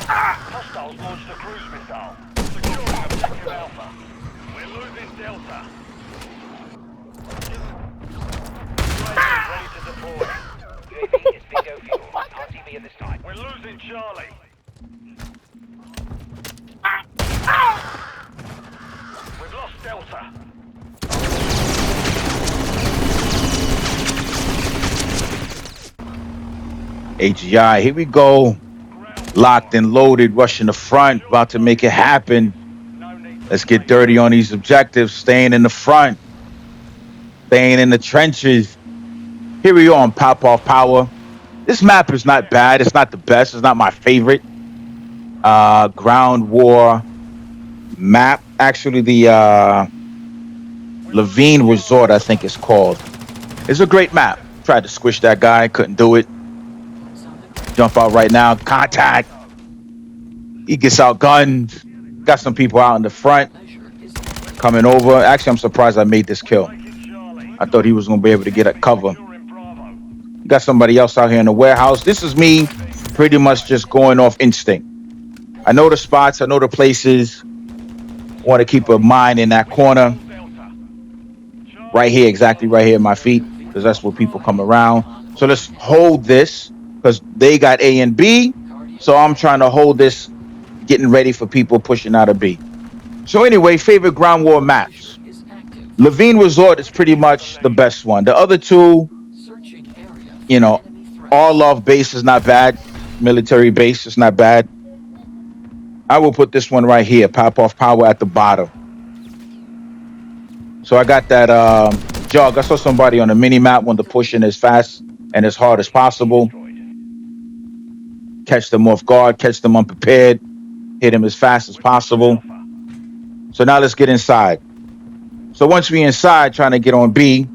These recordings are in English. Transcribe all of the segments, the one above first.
Hostiles launched a cruise missile. Securing objective Alpha. We're losing Delta. UAV ready to deploy. UAV is bingo fuel. RTV at this time. We're losing Charlie. We've lost Delta. AGI, here we go. Locked and loaded, rushing the front, about to make it happen. Let's get dirty on these objectives, staying in the front, staying in the trenches. Here we are on Pop Off Power. This map is not bad. It's not the best. It's not my favorite. Ground War map. Actually, the Levine Resort, I think it's called. It's a great map. Tried to squish that guy. Couldn't do it. Jump out right now. Contact. He gets outgunned. Got some people out in the front coming over. Actually, I'm surprised I made this kill. I thought he was going to be able to get a cover. Got somebody else out here in the warehouse. This is me pretty much just going off instinct. I know the spots. I know the places. Want to keep a mind in that corner. Right here, exactly right here at my feet, because that's where people come around. So let's hold this, because they got A and B. So I'm trying to hold this, getting ready for people pushing out of B. So anyway, favorite Ground War maps. Levine Resort is pretty much the best one. The other two, you know, All Love Base is not bad. Military base is not bad. I will put this one right here, Pop Off Power at the bottom. So I got that jog. I saw somebody on the mini map wanted to push in as fast and as hard as possible. Catch them off guard, catch them unprepared, hit them as fast as possible. So now let's get inside. So once we inside, trying to get on B,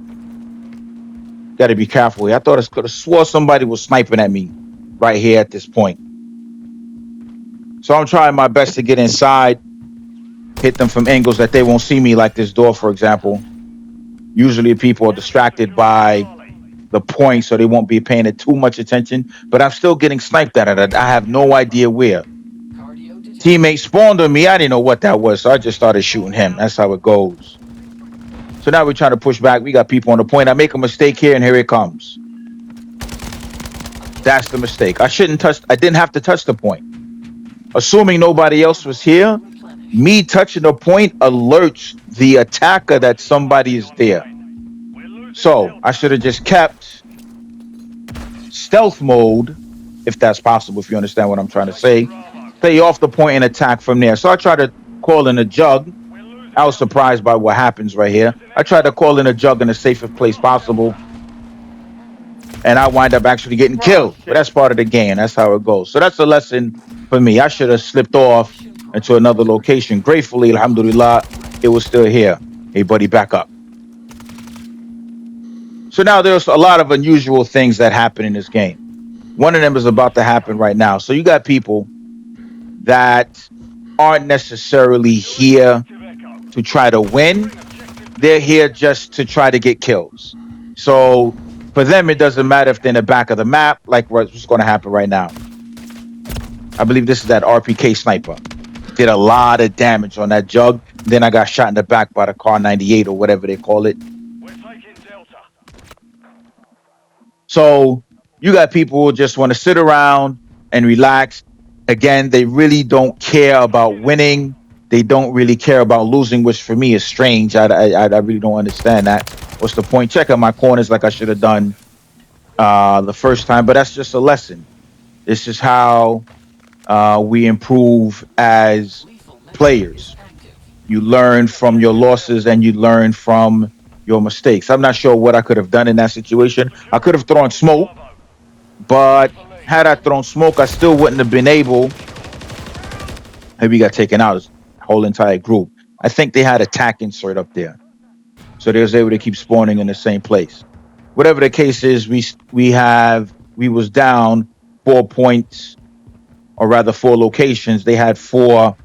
got to be careful here. I thought I could have swore somebody was sniping at me right here at this point. So I'm trying my best to get inside, hit them from angles that they won't see me, like this door, for example. Usually people are distracted by the point, so they won't be paying it too much attention. But I'm still getting sniped at it. I have no idea where. Teammate spawned on me. I didn't know what that was, so I just started shooting him. That's how it goes. So now we're trying to push back. We got people on the point. I make a mistake here, and here it comes. That's the mistake. I didn't have to touch the point. Assuming nobody else was here, me touching the point alerts the attacker that somebody is there. So I should have just kept stealth mode, if that's possible, if you understand what I'm trying to say. Stay off the point and attack from there. So I tried to call in a jug. I was surprised by what happens right here. I tried to call in a jug in the safest place possible, and I wind up actually getting killed. But that's part of the game. That's how it goes. So that's a lesson for me. I should have slipped off into another location. Gratefully, alhamdulillah, it was still here. Hey, buddy, back up. So now there's a lot of unusual things that happen in this game. One of them is about to happen right now. So you got people that aren't necessarily here to try to win. They're here just to try to get kills. So for them, it doesn't matter if they're in the back of the map, like what's going to happen right now. I believe this is that RPK sniper. Did a lot of damage on that jug. Then I got shot in the back by the car 98 or whatever they call it. So you got people who just want to sit around and relax. Again, they really don't care about winning. They don't really care about losing, which for me is strange. I really don't understand that. What's the point? Check out my corners like I should have done the first time, but that's just a lesson. This is how we improve as players. You learn from your losses and you learn from your mistakes. I'm not sure what I could have done in that situation. I could have thrown smoke, but had I thrown smoke, I still wouldn't have been able. Maybe got taken out, whole entire group. I think they had a tac insert up there, so they was able to keep spawning in the same place. Whatever the case is, we was down 4 points, or rather 4 locations. They had 4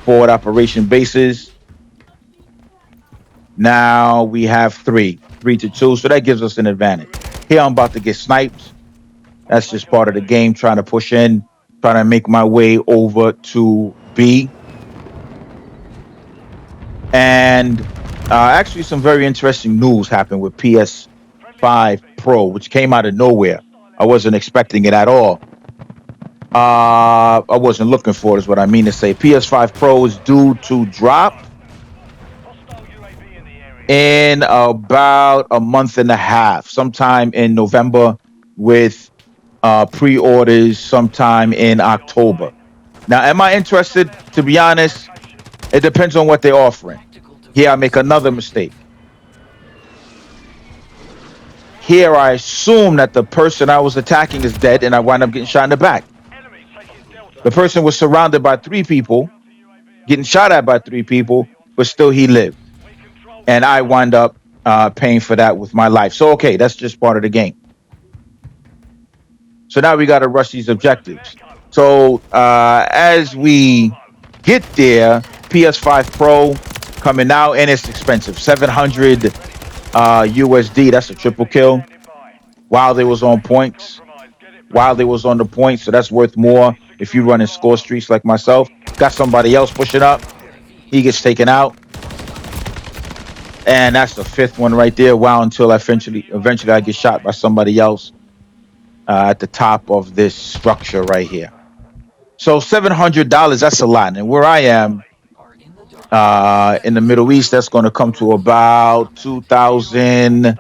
forward operation bases. Now we have 3-2, so that gives us an advantage. Here I'm about to get sniped. That's just part of the game, trying to push in, Trying to make my way over to B. And actually some very interesting news happened with PS5 Pro, which came out of nowhere. I wasn't expecting it at all. I wasn't looking for it, is what I mean to say. PS5 Pro is due to drop in about a month and a half, sometime in November, with pre-orders sometime in October. Now, am I interested? To be honest, it depends on what they're offering. Here, I make another mistake. Here, I assume that the person I was attacking is dead, and I wind up getting shot in the back. The person was surrounded by 3 people, getting shot at by 3 people, but still he lived. And I wind up paying for that with my life. So, okay, that's just part of the game. So now we got to rush these objectives. So as we get there, PS5 Pro coming out, and it's expensive, 700 USD. That's a triple kill. While they was on points, while they was on the points, so that's worth more if you run in score streaks like myself. Got somebody else pushing up, he gets taken out, and that's the 5th one right there. Wow, until eventually I get shot by somebody else at the top of this structure right here. So $700, that's a lot. And where I am in the Middle East, that's going to come to about 2,000,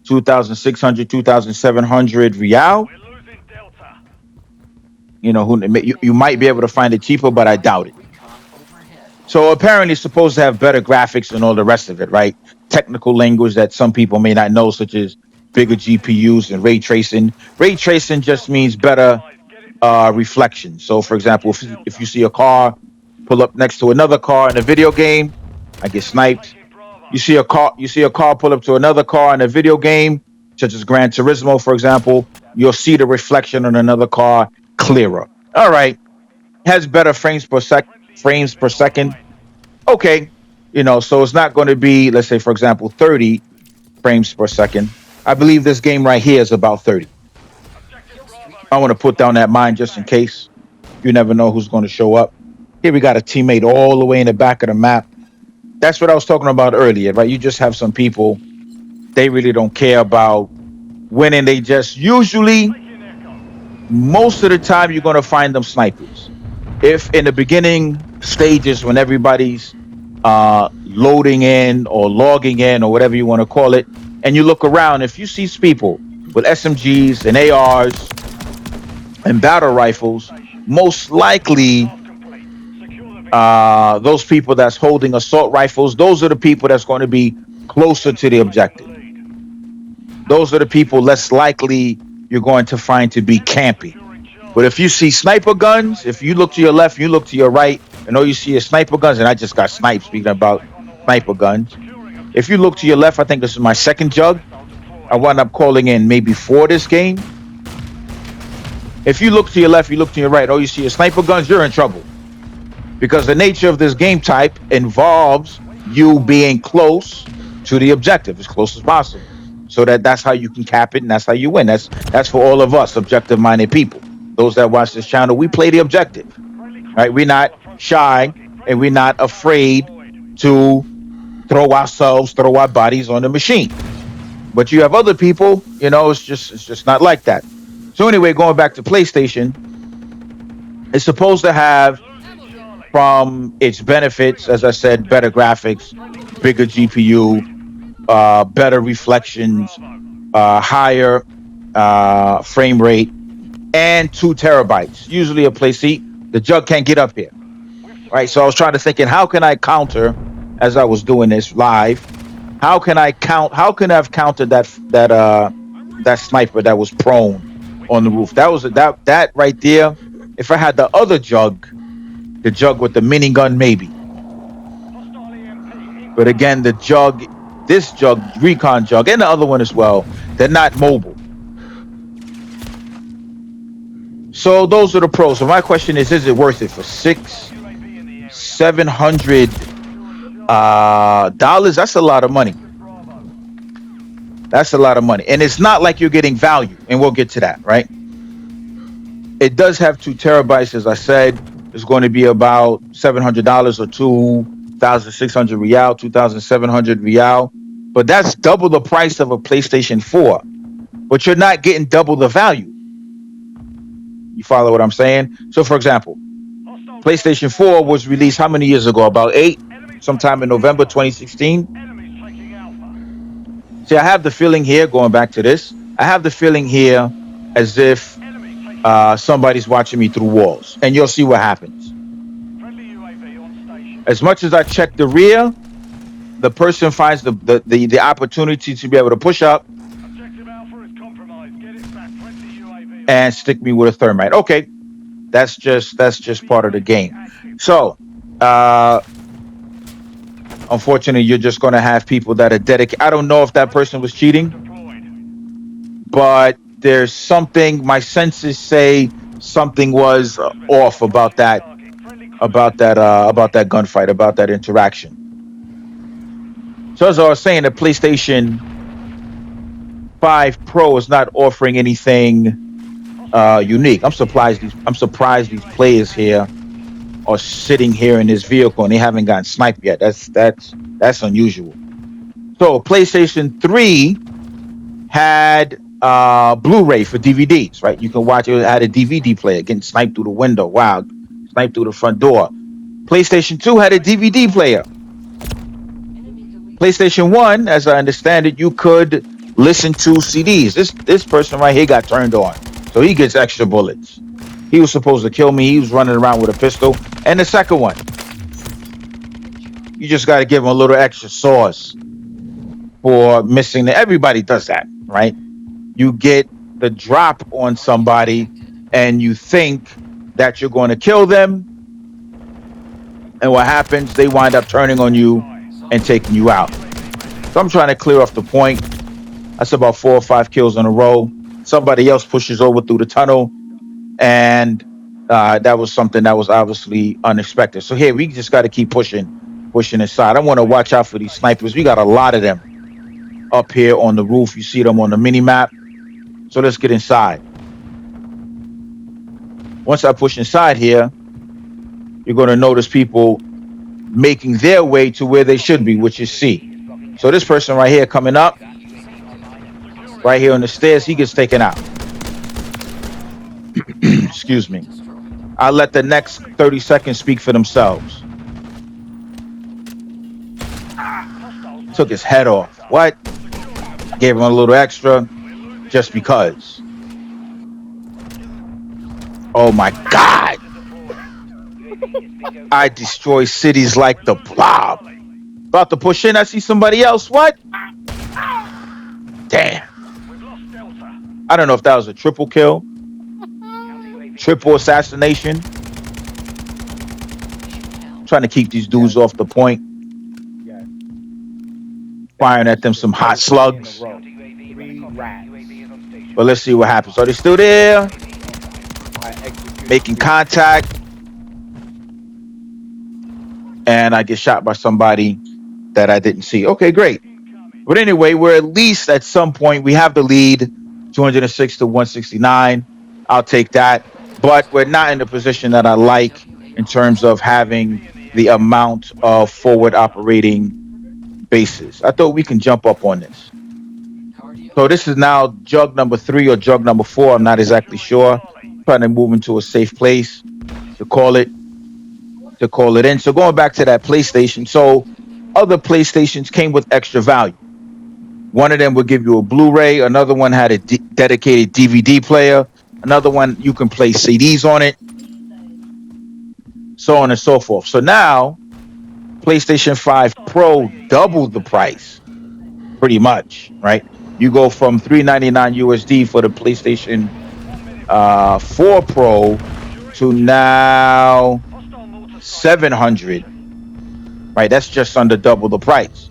2,600, 2,700 Rial. You know, you might be able to find it cheaper, but I doubt it. So apparently it's supposed to have better graphics and all the rest of it, right? Technical language that some people may not know, such as bigger GPUs and ray tracing. Ray tracing just means better reflection. So, for example, if you see a car pull up next to another car in a video game, I get sniped. You see a car pull up to another car in a video game, such as Gran Turismo, for example, you'll see the reflection on another car clearer. All right, has better frames per second. Okay, you know, so it's not going to be, let's say, for example, 30 frames per second. I believe this game right here is about 30. I want to put down that mine just in case. You never know who's going to show up. Here we got a teammate all the way in the back of the map. That's what I was talking about earlier, right? You just have some people, they really don't care about winning. They just usually, most of the time, you're going to find them snipers. If in the beginning stages when everybody's loading in or logging in or whatever you want to call it, and you look around, if you see people with SMGs and ARs and battle rifles, most likely those people that's holding assault rifles, those are the people that's going to be closer to the objective. Those are the people less likely you're going to find to be campy. But if you see sniper guns, if you look to your left, you look to your right, and all you see is sniper guns, and I just got sniped, speaking about sniper guns. If you look to your left, I think this is my 2nd jug. I wound up calling in maybe 4 this game. If you look to your left, you look to your right, all you see is sniper guns, you're in trouble. Because the nature of this game type involves you being close to the objective, as close as possible. So that's how you can cap it, and that's how you win. That's for all of us objective-minded people. Those that watch this channel, we play the objective, right? We're not shy, and we're not afraid to throw our bodies on the machine. But you have other people, you know, it's just not like that. So anyway, going back to PlayStation, it's supposed to have, from its benefits, as I said, better graphics, bigger GPU, better reflections, higher frame rate, and 2 terabytes. Usually a play seat, the jug can't get up here. Right, so I was trying to think, how can I counter, as I was doing this live, how can I have countered that sniper that was prone on the roof? That right there, if I had the other jug, the jug with the minigun, maybe. But again, this jug, recon jug, and the other one as well, they're not mobile. So those are the pros. So my question is it worth it for $700? That's a lot of money. That's a lot of money. And it's not like you're getting value, and we'll get to that, right? It does have 2 terabytes, as I said. It's going to be about $700 or 2,600 real, 2,700 real. But that's double the price of a PlayStation 4. But you're not getting double the value. You follow what I'm saying? So, for example, PlayStation 4 was released how many years ago? About 8, sometime in November 2016. Enemies taking Alpha. See, I have the feeling here, going back to this, I have the feeling here as if Enemies taking somebody's watching me through walls, and you'll see what happens. friendly UAV on station. As much as I check the rear, the person finds the opportunity to be able to push up Objective Alpha is compromised. Get it back. Friendly UAV. and stick me with a thermite. Okay, that's just part of the game. So, unfortunately, you're just going to have people that are dedicated. I don't know if that person was cheating, Deployed. but there's something. My senses say something was off about that gunfight, about that interaction. So as I was saying, the PlayStation 5 Pro is not offering anything unique. I'm surprised these players here are sitting here in this vehicle and they haven't gotten sniped yet. That's unusual. So PlayStation 3 had Blu-ray for DVDs, right? You can watch it. It had a DVD player, getting sniped through the window. Wow, sniped through the front door. PlayStation 2 had a DVD player. PlayStation 1, as I understand it, you could listen to CDs. This person right here got turned on, so he gets extra bullets. He was supposed to kill me. He was running around with a pistol. And the second one, you just got to give him a little extra sauce for missing. Everybody does that, right? You get the drop on somebody and you think that you're going to kill them. And what happens? They wind up turning on you and taking you out. So I'm trying to clear off the point. That's about 4 or 5 kills in a row. Somebody else pushes over through the tunnel. And that was something that was obviously unexpected. So here, we just got to keep pushing inside. I want to watch out for these snipers. We got a lot of them up here on the roof. You see them on the mini map. So let's get inside. Once I push inside here, you're going to notice people making their way to where they should be, which is C. So this person right here coming up, right here on the stairs, he gets taken out. Excuse me. I'll let the next 30 seconds speak for themselves. Took his head off. What? Gave him a little extra just because. Oh my God. I destroy cities like the blob. About to push in, I see somebody else. What? Damn. I don't know if that was a triple kill, triple assassination. Trying to keep these dudes off the point. Firing at them some hot slugs. But let's see what happens. Are they still there? Making contact. And I get shot by somebody that I didn't see. Okay, great. But anyway, we're at least at some point, we have the lead, 206 to 169. I'll take that. But we're not in the position that I like in terms of having the amount of forward operating bases. I thought we can jump up on this. So this is now jug number 3 or jug number 4. I'm not exactly sure. Trying to move into a safe place to call it in. So going back to that PlayStation. So other PlayStations came with extra value. One of them would give you a Blu-ray. Another one had a dedicated DVD player. Another one, you can play CDs on it. So on and so forth. So now, PlayStation 5 Pro doubled the price. Pretty much, right? You go from $399 USD for the PlayStation 4 Pro to now $700. Right? That's just under double the price.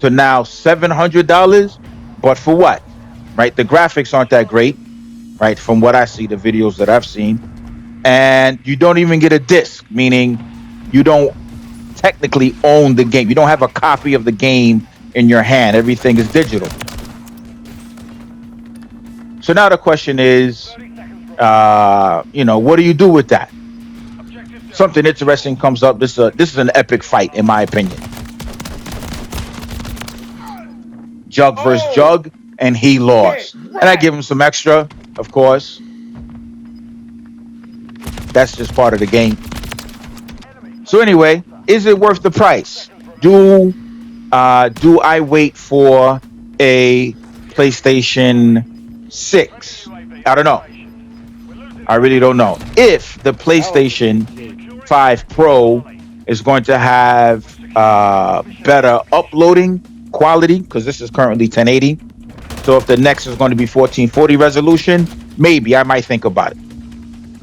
So now $700, but for what? Right? The graphics aren't that great, right? From what I see, the videos that I've seen. And you don't even get a disc, meaning you don't technically own the game. You don't have a copy of the game in your hand. Everything is digital. So now the question is, You know, what do you do with that? Objective Delta. Something interesting comes up. This is an epic fight, in my opinion. Jug versus Jug, and he lost. And I give him some extra, of course. That's just part of the game. So anyway, is it worth the price? Do I wait for a PlayStation 6? I don't know. I really don't know. If the PlayStation 5 Pro is going to have better uploading quality, because this is currently 1080. So if the next is going to be 1440 resolution, maybe I might think about it.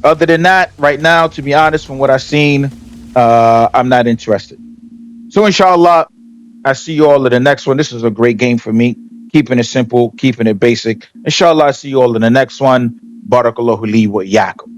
Other than that, right now, to be honest, from what I've seen, I'm not interested. So inshallah, I see you all in the next one. This is a great game for me. Keeping it simple, keeping it basic. Inshallah, I see you all in the next one. Barakallahu li wa yakum.